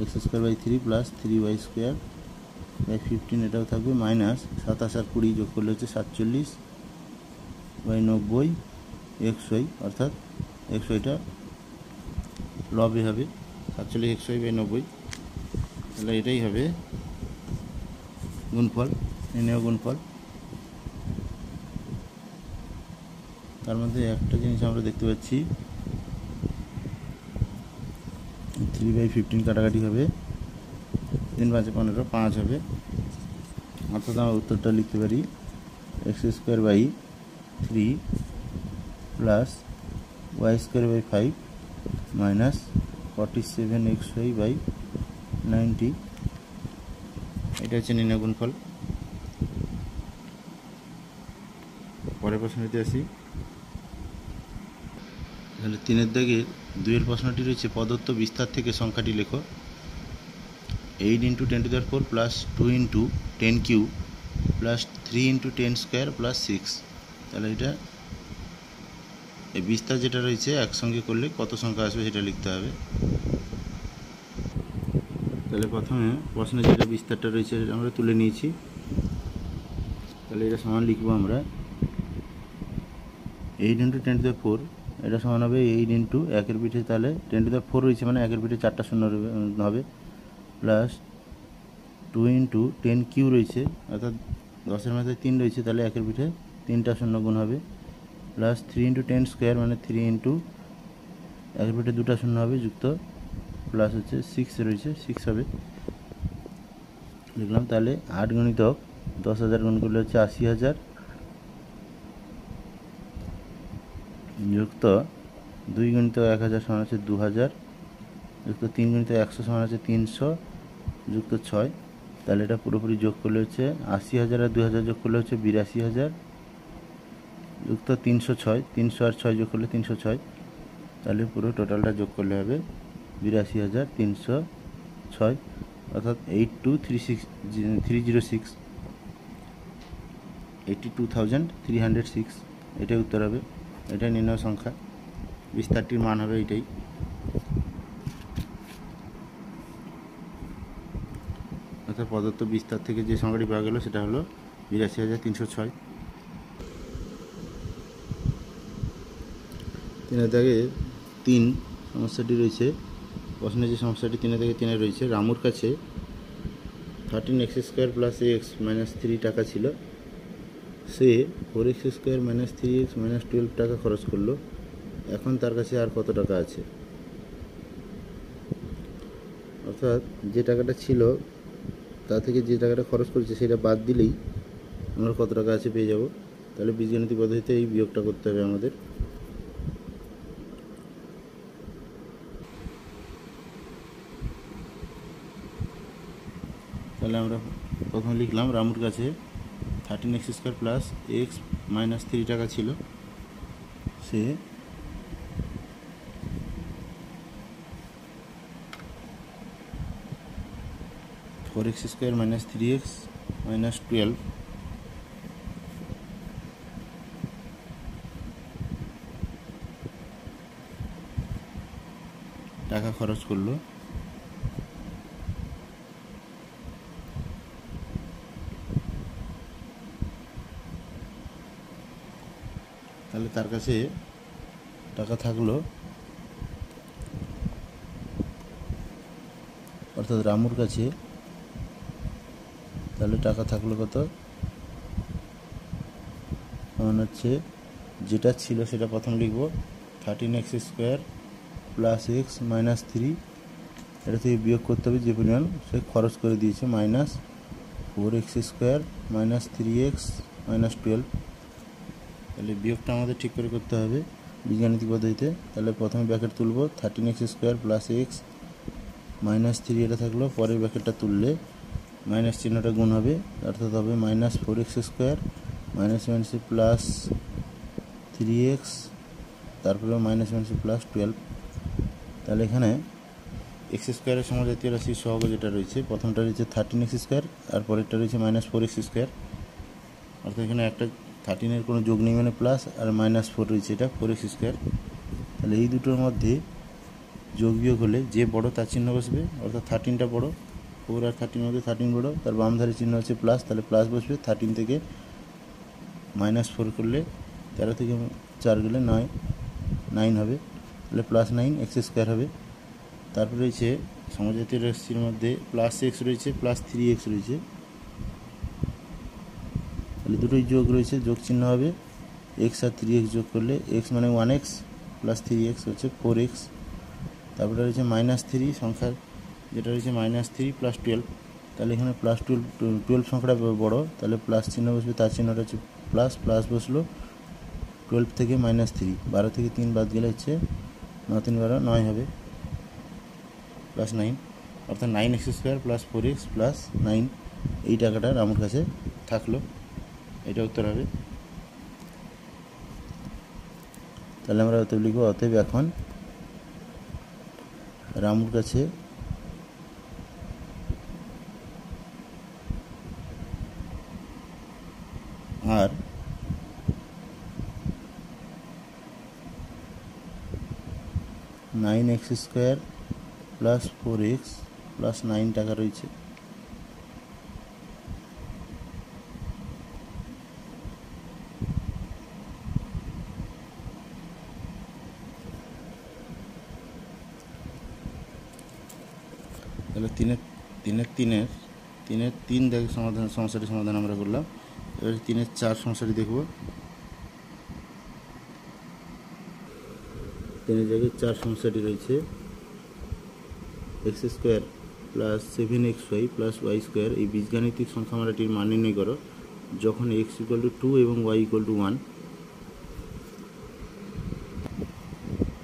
x²/3 প্লাস 3y²/15, এটাও থাকবে, মাইনাস 27 আর 20 যোগ করলে হচ্ছে 47/90 xy, অর্থাৎ xyটা লবে হবে 47 xy/90। তাহলে এটাই হবে গুণফল, নির্ণেয় গুণফল। তার মধ্যে একটা জিনিস আমরা দেখতে পাচ্ছি, 3/15 কাটাকাটি হবে, 3 5 15, 5 হবে। অর্থাৎ আমরা উত্তরটা লিখতে পারি x²/3 plus y²/5 minus 47 xy/90। এটা হচ্ছে নির্ণয় গুণফল। পরের প্রশ্নটিতে আসি। তাহলে 3-এর দাগের 2-এর প্রশ্নটি রয়েছে, প্রদত্ত বিস্তার থেকে সংখ্যাটি লেখো। 8 × 10⁴ প্লাস 2 × 10³ প্লাস 3 × 10² প্লাস 6। তাহলে এটা এই বিস্তার যেটা রয়েছে একসঙ্গে করলে কত সংখ্যা আসবে সেটা লিখতে হবে। তাহলে প্রথমে প্রশ্নে যেটা বিস্তারটা রয়েছে সেটা আমরা তুলে নিয়েছি। তাহলে এটা সমান লিখবো আমরা 8 × 10⁴, এটা সমান হবে 8 × 1-এর পিঠে, তাহলে 10⁴ রয়েছে মানে 1-এর পিঠে 4টা শূন্য হবে, প্লাস 2 × 10³ রয়েছে, অর্থাৎ 10-এর মাথায় 3 রয়েছে, তাহলে 1-এর পিঠে 3টা শূন্য গুণ হবে, প্লাস 3 × 10 স্কোয়ার মানে 3 × 1-এর পিঠে 2টা শূন্য হবে, যুক্ত প্লাস হচ্ছে 6 রয়েছে, 6 হবে লিখলাম। তাহলে 8 গুণিতক 10,000 গুণ করলে হচ্ছে 80,000, যুক্ত 2 গুণিতক 1,000 সমান হচ্ছে 2,000, যুক্ত 3 গুণিতক 100 সমান হচ্ছে 300, যুক্ত 6। তাহলে এটা পুরোপুরি যোগ করলে হচ্ছে 80,000 আর 2,000 যোগ করলে হচ্ছে 82,000, যুক্ত 306, 300 আর 6 যোগ করলে 306। তাহলে পুরো টোটালটা যোগ করলে হবে 82,306, অর্থাৎ 82,306, 82,306 এটাই উত্তর হবে। এটাই নির্ণয় সংখ্যা, বিস্তারটির মান হবে এইটাই। অর্থাৎ প্রদত্ত বিস্তার থেকে যে সংখ্যাটি পাওয়া গেল সেটা হলো 82,306। 3 সমস্যাটি রয়েছে, প্রশ্নে যে সমস্যাটি 3 রয়েছে, রামুর কাছে 13x² + x - 3 টাকা ছিল, সে 4x² - 3x - 12 টাকা খরচ করলো, এখন তার কাছে আর কত টাকা আছে? অর্থাৎ যে টাকাটা ছিল তা থেকে যে টাকাটা খরচ করেছে সেটা বাদ দিলেই আমরা কত টাকা আছে পেয়ে যাব। তাহলে বীজগণিত পদ্ধতিতে এই বিয়োগটা করতে হবে আমাদের। তাহলে আমরা প্রথমে লিখলাম রামুর কাছে 13x² + x - 3 টাকা ছিল, সে 4x² - 3x - 12 টাকা খরচ করলো। তাহলে তার কাছে টাকা থাকলো, অর্থাৎ রামুর কাছে তাহলে টাকা থাকলো কত? কারণ হচ্ছে যেটা ছিল সেটা প্রথম লিখব, 13x² + x - 3, এটা থেকে বিয়োগ করতে হবে যে পরিমাণ সে খরচ করে দিয়েছে, -4x² - 3x - 12। তাহলে বিয়োগটা আমাদের ঠিক করে করতে হবে বীজগাণিতিক পদ্ধতিতে। তাহলে প্রথমে ব্র্যাকেট তুলব, 13x² + x - 3 এটা থাকলো, পরের ব্র্যাকেটটা তুললে মাইনাস চিহ্নটা গুণ হবে, অর্থাৎ হবে -4x² -3x, তারপরে -12। তাহলে এখানে x² সমজাতীয় রাশির সহগ যেটা রয়েছে, প্রথমটা রয়েছে 13x², আর পরেরটা রয়েছে -4x², অর্থাৎ এখানে একটা 13-এর কোনো যোগ নেই মানে প্লাস, আর -4 রয়েছে, এটা 4x²। তাহলে এই দুটোর মধ্যে যোগ বিয়োগ হলে যে বড় তার চিহ্ন বসবে, অর্থাৎ 13টা বড়, 4 আর 13 মধ্যে 13 বড়, তার বাম ধারে চিহ্ন হচ্ছে প্লাস, তাহলে প্লাস বসবে। 13 থেকে -4 করলে 13 থেকে 4 গেলে 9 হবে, তাহলে +9 x² হবে। তারপরে রয়েছে সমজাতীয় রাশির মধ্যে +x রয়েছে, +3x রয়েছে, তাহলে দুটোই যোগ রয়েছে, যোগ চিহ্ন হবে, x আর 3x যোগ করলে x মানে 1x + 3x হচ্ছে 4x। তারপরে রয়েছে -3 সংখ্যা, যেটা রয়েছে -3 + 12, তাহলে এখানে +12 সংখ্যাটা বড়, তাহলে প্লাস চিহ্ন বসবে, তার চিহ্নটা হচ্ছে প্লাস, প্লাস বসলো। 12 থেকে -3, 12 থেকে 3 বাদ গেলে হচ্ছে 9 3 12, 9 হবে, +9, অর্থাৎ 9x² + 4x + 9 এই টাকাটা রামুর কাছে থাকলো, এটা উত্তর হবে। তাহলে আমরা অতএব লিখব, অতএব এখন রামুর কাছে আর 9x² + 4x + 9 টাকা রয়েছে। তাহলে তিনের তিন দেখে সমস্যাটির সমাধান আমরা করলাম। এবারে 3-এর 4 সমস্যাটি দেখব। 3-এর জায়গায় 4 সমস্যাটি রয়েছে x square plus 7xy plus y square এই বীজগাণিতিক সংখ্যামালাটির মান নির্ণয় করো যখন এক্স ইকুয়াল টু 2 এবং ওয়াই ইকুয়াল টু 1।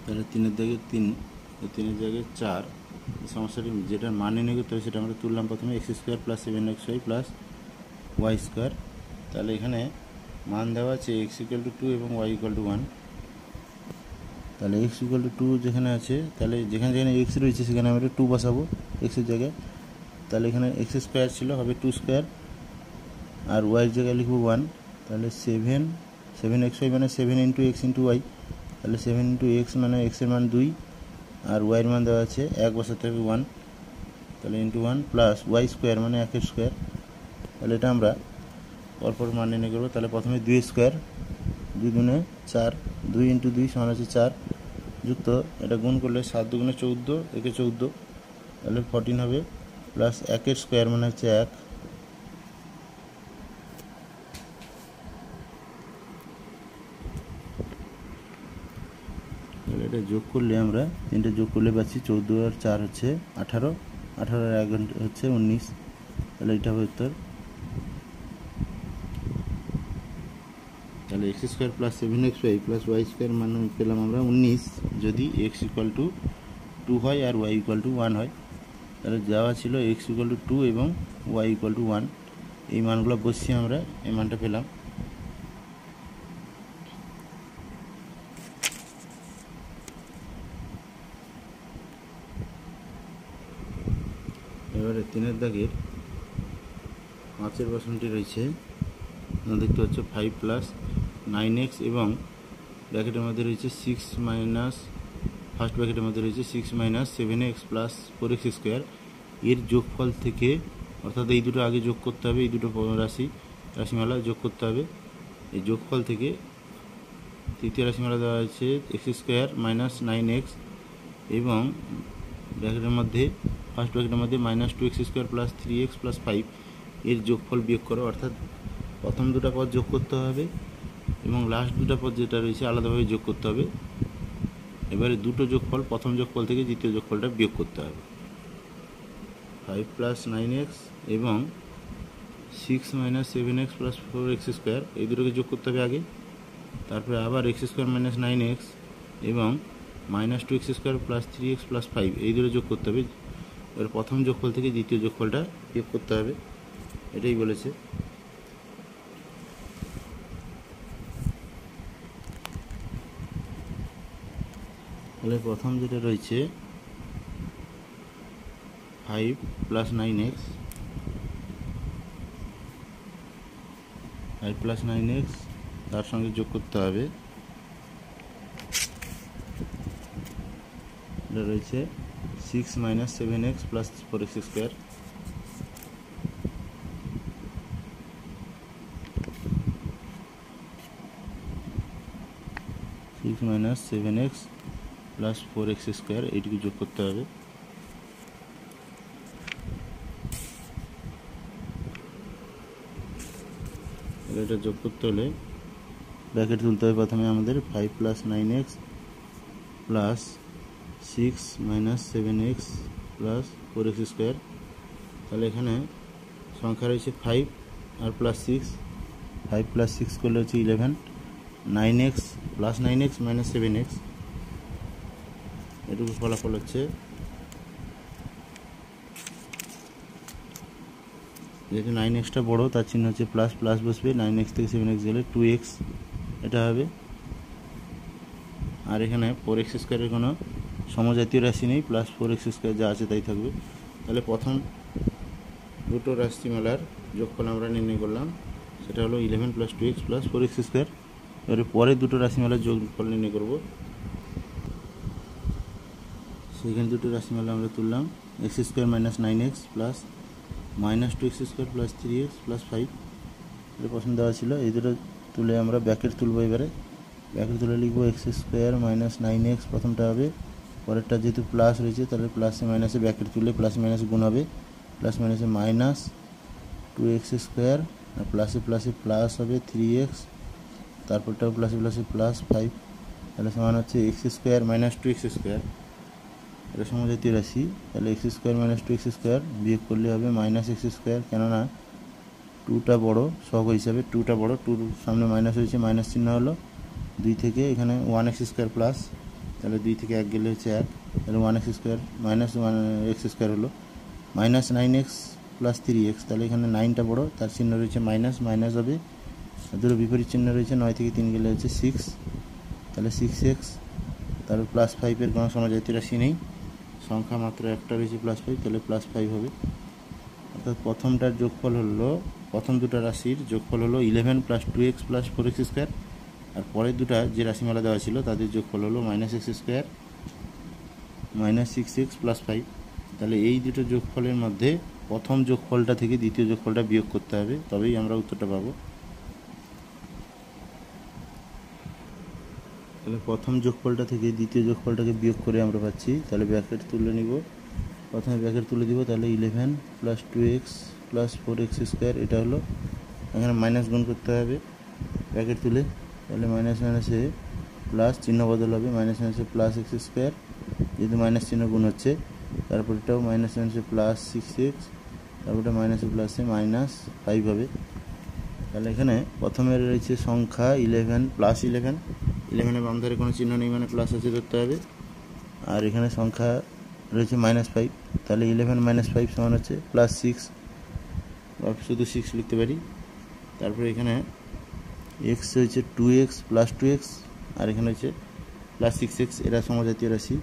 তাহলে 3-এর জায়গায় 3, 3-এর জায়গায় 4 এই সমস্যাটি যেটার মান নির্ণয় করতে হবে সেটা আমরা তুললাম প্রথমে x square plus 7xy plus y square. তাহলে এখানে মান দেওয়া আছে এক্স ইকুয়াল টু 2 এবং ওয়াই ইকুয়াল টু 1। তাহলে এক্স ইকুয়াল টু 2 যেখানে আছে, তাহলে যেখানে যেখানে এক্স রয়েছে সেখানে আমরা 2 বসাবো এক্সের জায়গায়। তাহলে এখানে এক্স স্কোয়ার ছিল, হবে 2 স্কোয়ার, আর ওয়াইয়ের জায়গায় লিখব 1। তাহলে 7xy মানে 7 ইন্টু এক্স ইন্টু ওয়াই। তাহলে 7 ইন্টু এক্স মানে এক্সের মান 2 আর ওয়াইয়ের মান দেওয়া আছে 1 বসাতে হবে 1। তাহলে ইন্টু 1 প্লাস ওয়াই স্কোয়ার মানে 1 স্কোয়ার। তাহলে এটা আমরা পরপর মান নির্ণয় করবো। তাহলে প্রথমে 2 স্কোয়ার, 2 দুনে 4, 2 ইন্টু 2 সমান আছে 4, যুক্ত এটা গুণ করলে 7 দুগুণে 14, একে 14, তাহলে 14 হবে, প্লাস 1 স্কোয়ার মানে হচ্ছে 1। তাহলে এটা যোগ করলে আমরা 3টে যোগ করলে পাচ্ছি 14 আর 4 হচ্ছে 18, 18 আর 1 হচ্ছে 19। তাহলে এটা হবে উত্তর। তাহলে x square plus 7xy plus y square মান পেলাম আমরা 19 যদি এক্স ইকুয়াল টু 2 হয় আর ওয়াই ইকুয়াল টু 1 হয়। তাহলে দেওয়া ছিল এক্স ইকুয়াল টু 2 এবং ওয়াই ইকুয়াল টু 1, এই মানগুলো বসিয়ে আমরা এই মানটা পেলাম। এবারে 3-এর দাগের 5-এর প্রশ্নটি রয়েছে, দেখতে হচ্ছে 5 প্লাস 9x এবং ব্র্যাকেটের মধ্যে রয়েছে 6 মাইনাস, ফার্স্ট ব্র্যাকেটের মধ্যে রয়েছে 6 minus 7x plus 4x square এর যোগফল থেকে, অর্থাৎ এই দুটো আগে যোগ করতে হবে, এই দুটো রাশিমালা যোগ করতে হবে। এই যোগফল থেকে তৃতীয় রাশিমালা দেওয়া হয়েছে এক্স স্কোয়ার মাইনাস 9x এবং ব্র্যাকেটের মধ্যে ফার্স্ট ব্র্যাকেটের মধ্যে minus 2x square plus 3x plus 5 এর যোগফল বিয়োগ করো। অর্থাৎ প্রথম দুটো পদ যোগ করতে হবে এবং লাস্ট দুটো পদ যেটা রয়েছে আলাদাভাবে যোগ করতে হবে। এবারে দুটো যোগফল, প্রথম যোগফল থেকে দ্বিতীয় যোগফলটা বিয়োগ করতে হবে। 5 প্লাস 9x এবং 6 minus 7x plus 4x square এই দুটোকে যোগ করতে হবে আগে, তারপরে আবার এক্স স্কোয়ার মাইনাস 9x এবং minus 2x square plus 3x plus 5 এই দুটো যোগ করতে হবে। এবার প্রথম যোগফল থেকে দ্বিতীয় যোগফলটা বিয়োগ করতে হবে, এটাই বলেছে। তাহলে প্রথম যেটা রয়েছে 5 প্লাস 9x, 5 প্লাস 9x তার সঙ্গে যোগ করতে হবে, এটা রয়েছে 6 minus 7x plus 4x square. 6 minus 7x plus 4x square এইটুকু যোগ করতে হবে। এটা যোগ করতে হলে ব্র্যাকেট তুলতে হবে প্রথমে আমাদের 5 plus 9x plus 6 minus 7x plus 4x square. তাহলে এখানে সংখ্যা রয়েছে 5 আর প্লাস 6, 5 প্লাস 6 করলে হচ্ছে 11, 9x plus 9x minus 7x এটুকু ফলাফল হচ্ছে। যেহেতু 9xটা বড়ো তার চিহ্ন হচ্ছে প্লাস, প্লাস বসবে, 9x থেকে 7x গেলে 2x এটা হবে। আর এখানে 4x স্কোয়ারের কোনো সমজাতীয় রাশি নেই, প্লাস 4x স্কোয়ার যা আছে তাই থাকবে। তাহলে প্রথম দুটো রাশিমালার যোগফল আমরা নির্ণয় করলাম, সেটা হলো 11 plus 2x plus 4x square. এবারে পরে দুটো রাশিমালার যোগফল নির্ণয় করব, সেইখানে দুটো রাশিমালা আমরা তুললাম, x square minus 9x plus minus 2x square plus 3x plus 5 এটা পছন্দ দেওয়া ছিল। এই দুটো তুলে আমরা ব্র্যাকেট তুলবো। এবারে ব্র্যাকেট তুলে লিখবো এক্স স্কোয়ার মাইনাস 9x প্রথমটা হবে, পরেরটা যেহেতু প্লাস রয়েছে তাহলে প্লাসে মাইনাসে ব্র্যাকেট তুললে প্লাস মাইনাসে গুণ হবে, প্লাস মাইনাসে মাইনাস 2x স্কোয়ার আর প্লাসে প্লাসে প্লাস হবে 3x, তারপরটাও প্লাসে প্লাসে প্লাস 5, তাহলে সমান হচ্ছে x square minus 2x square. এটা সমজাতীয় রাশি, তাহলে x square minus 2x square বিয়োগ করলে হবে মাইনাস এক্স স্কোয়ার, কেননা 2টা বড়ো সহগ হিসাবে, 2টা বড়ো, 2 সামনে মাইনাস হয়েছে, মাইনাস চিহ্ন হলো 2 থেকে এখানে 1x স্কোয়ার প্লাস, তাহলে 2 থেকে 1 গেলে হচ্ছে 1, তাহলে 1x square minus 1x square হলো মাইনাস 9x প্লাস 3x, তাহলে এখানে 9টা বড়ো, তার চিহ্ন রয়েছে মাইনাস, মাইনাস হবে, দুটো বিপরীত চিহ্ন রয়েছে, 9 থেকে 3 গেলে হচ্ছে 6, তাহলে 6x, তারপর প্লাস 5-এর কোনো সমজাতীয় রাশি নেই, সংখ্যা মাত্র একটা রয়েছে প্লাস 5, তাহলে প্লাস 5 হবে। অর্থাৎ প্রথমটার যোগফল হলো, প্রথম দুটো রাশির যোগফল হলো 11 plus 2x plus 4x square, আর পরের দুটা যে রাশিমালা দেওয়া ছিল তাদের যোগফল হলো minus x square minus 6x plus 5। তাহলে এই দুটো যোগফলের মধ্যে প্রথম যোগফলটা থেকে দ্বিতীয় যোগফলটা বিয়োগ করতে হবে, তবেই আমরা উত্তরটা পাবো। তাহলে প্রথম যোগফলটা থেকে দ্বিতীয় যোগফলটাকে বিয়োগ করে আমরা পাচ্ছি, তাহলে ব্র্যাকেট তুলে নিব, প্রথমে ব্র্যাকেট তুলে দিব, তাহলে 11 plus 2x plus 4x square, এটা হলো, এখানে মাইনাস গুণ করতে হবে ব্র্যাকেট তুলে, তাহলে মাইনাস মাইনাসে প্লাস চিহ্ন বদল হবে, মাইনাস মাইনাসে প্লাস এক্স স্কোয়ার, যেহেতু মাইনাস চিহ্ন গুণ হচ্ছে, তারপর এটাও মাইনাস মাইনাসে প্লাস 6x, তারপরটা মাইনাসে প্লাসে মাইনাস 5 হবে। তাহলে এখানে প্রথমে রয়েছে সংখ্যা 11 প্লাস 11 বাম ধারে কোনো চিহ্ন নেই মানে প্লাস আছে ধরতে হবে, আর এখানে সংখ্যা রয়েছে -5, তাহলে 11 - 5 সমান হচ্ছে প্লাস 6, বা শুধু 6 লিখতে পারি। তারপরে এখানে x হচ্ছে 2x প্লাস 2x, আর এখানে হচ্ছে প্লাস 6x, এরা সমজাতীয় রাশি,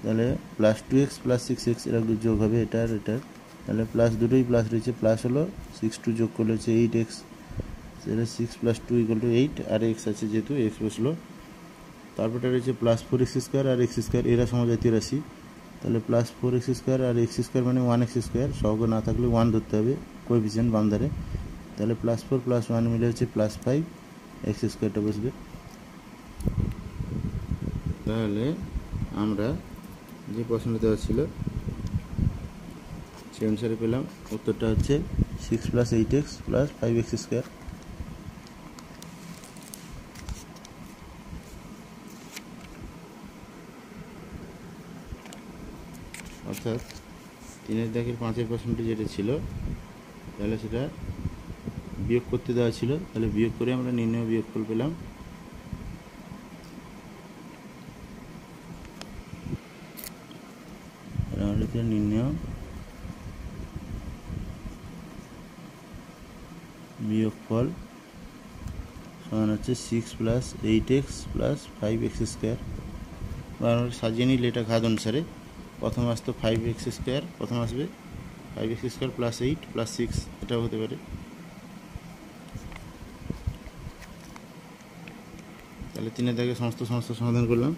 তাহলে প্লাস 2x প্লাস 6x এরা যোগ হবে এটার এটার, তাহলে প্লাস দুটোই প্লাস রয়েছে, প্লাস হলো 6 2 যোগ করলে হচ্ছে 8x, সেটা 6 + 2 = 8, আর x আছে যেহেতু x বসলো। তারপরটা রয়েছে প্লাস 4x স্কোয়ার আর x স্কোয়ার, এরা সমজাতীয় রাশি, তাহলে প্লাস 4x স্কোয়ার আর x স্কোয়ার মানে 1x স্কোয়ার, সহগ না থাকলে 1 ধরতে হবে কোএফিসিয়েন্ট বাম ধারে, তাহলে প্লাস 4 প্লাস 1 মিলে হচ্ছে প্লাস 5, x স্কোয়ারটা বসবে। তাহলে আমরা যে প্রশ্নটা দেওয়া ছিল সেই অনুসারে পেলাম উত্তরটা হচ্ছে 6 + 8x + 5x স্কোয়ার। অর্থাৎ 3-এর দাগের 5-এর প্রশ্নটি যেটা ছিল, তাহলে সেটা বিয়োগ করতে দেওয়া ছিল, তাহলে বিয়োগ করে আমরা নির্ণয় বিয়োগফল পেলাম। আমাদের নির্ণয় বিয়োগফল সমান হচ্ছে 6 + 8x + 5x স্কোয়ার, বা আমরা সাজিয়ে নিলে এটা ঘাত অনুসারে প্রথম আসতো 5x স্কোয়ার, প্রথম আসবে 5x স্কোয়ার + 8 + 6, এটাও হতে পারে। তাহলে 3-এর দাগে সমস্ত সমস্যার সমাধান করলাম।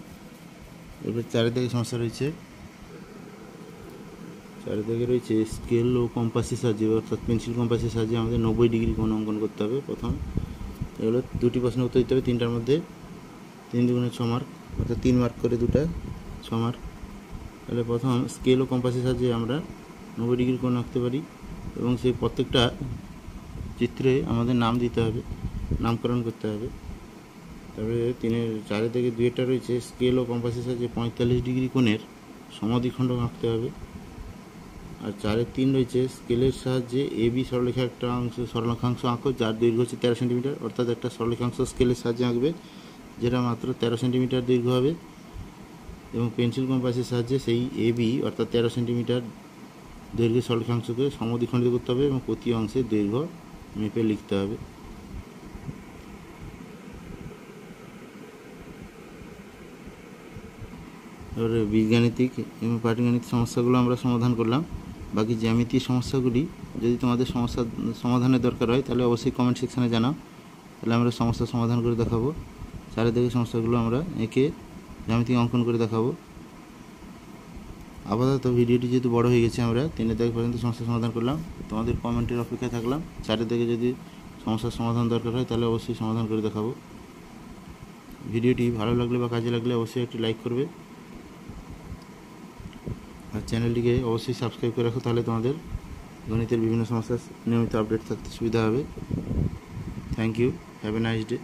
এবার 4-এর দাগে সমস্যা রয়েছে, 4-এর দাগে রয়েছে স্কেল ও কম্পাসের সাহায্যে, অর্থাৎ পেন্সিল কম্পাসের সাহায্যে আমাদের 90 ডিগ্রি কোণ অঙ্কন করতে হবে। প্রথম এগুলো 2টি প্রশ্ন উত্তর দিতে হবে, 3টার মধ্যে 3 × 6 মার্ক, অর্থাৎ 3 মার্ক করে 2টা 6 মার্ক। তাহলে প্রথম স্কেল ও কম্পাসের সাহায্যে আমরা 90 ডিগ্রি কোণ আঁকতে পারি, এবং সেই প্রত্যেকটা চিত্রে আমাদের নাম দিতে হবে, নামকরণ করতে হবে। তারপরে 4-এর থেকে 2-টা রয়েছে স্কেল ও কম্পাসের সাহায্যে 45 ডিগ্রি কোণের সমদ্বিখণ্ড আঁকতে হবে। আর 4-এর 3 রয়েছে স্কেলের সাহায্যে AB সরলরেখা একটা সরলরেখাংশ আঁকো যার দৈর্ঘ্য হচ্ছে 13 সেন্টিমিটার, অর্থাৎ একটা সরলরেখাংশ স্কেলের সাহায্যে আঁকবে যেটা মাত্র 13 সেন্টিমিটার দৈর্ঘ্য হবে, এবং পেন্সিল কম্পাসের সাহায্যে সেই AB অর্থাৎ 13 সেন্টিমিটার দৈর্ঘ্যের সরলরেখাংশকে সমদ্বিখণ্ডিত করতে হবে এবং প্রতি অংশের দৈর্ঘ্য মেপে লিখতে হবে। এবারে বীজগাণিতিক এবং পাটিগণিত সমস্যাগুলো আমরা সমাধান করলাম। বাকি জ্যামিতিক সমস্যাগুলি যদি তোমাদের সমাধানের দরকার হয় তাহলে অবশ্যই কমেন্ট সেকশানে জানাও, তাহলে আমরা সমস্যার সমাধান করে দেখাবো। 4-এর দিকে সমস্যাগুলো আমরা এঁকে জ্যামিতিক অঙ্কন করে দেখাবো। আপাতত ভিডিওটি যেহেতু বড় হয়ে গেছে, আমরা 3-এর দিক পর্যন্ত সমস্যার সমাধান করলাম, তোমাদের কমেন্টের অপেক্ষায় থাকলাম। 4-এর দিকে যদি সমস্যার সমাধান দরকার হয় তাহলে অবশ্যই সমাধান করে দেখাবো। ভিডিওটি ভালো লাগলে বা কাজে লাগলে অবশ্যই একটি লাইক করবে, আর চ্যানেলটিকে অবশ্যই সাবস্ক্রাইব করে রাখো, তাহলে তোমাদের গণিতের বিভিন্ন সমস্যার নিয়মিত আপডেট থাকতে সুবিধা হবে। Thank you, have a nice day.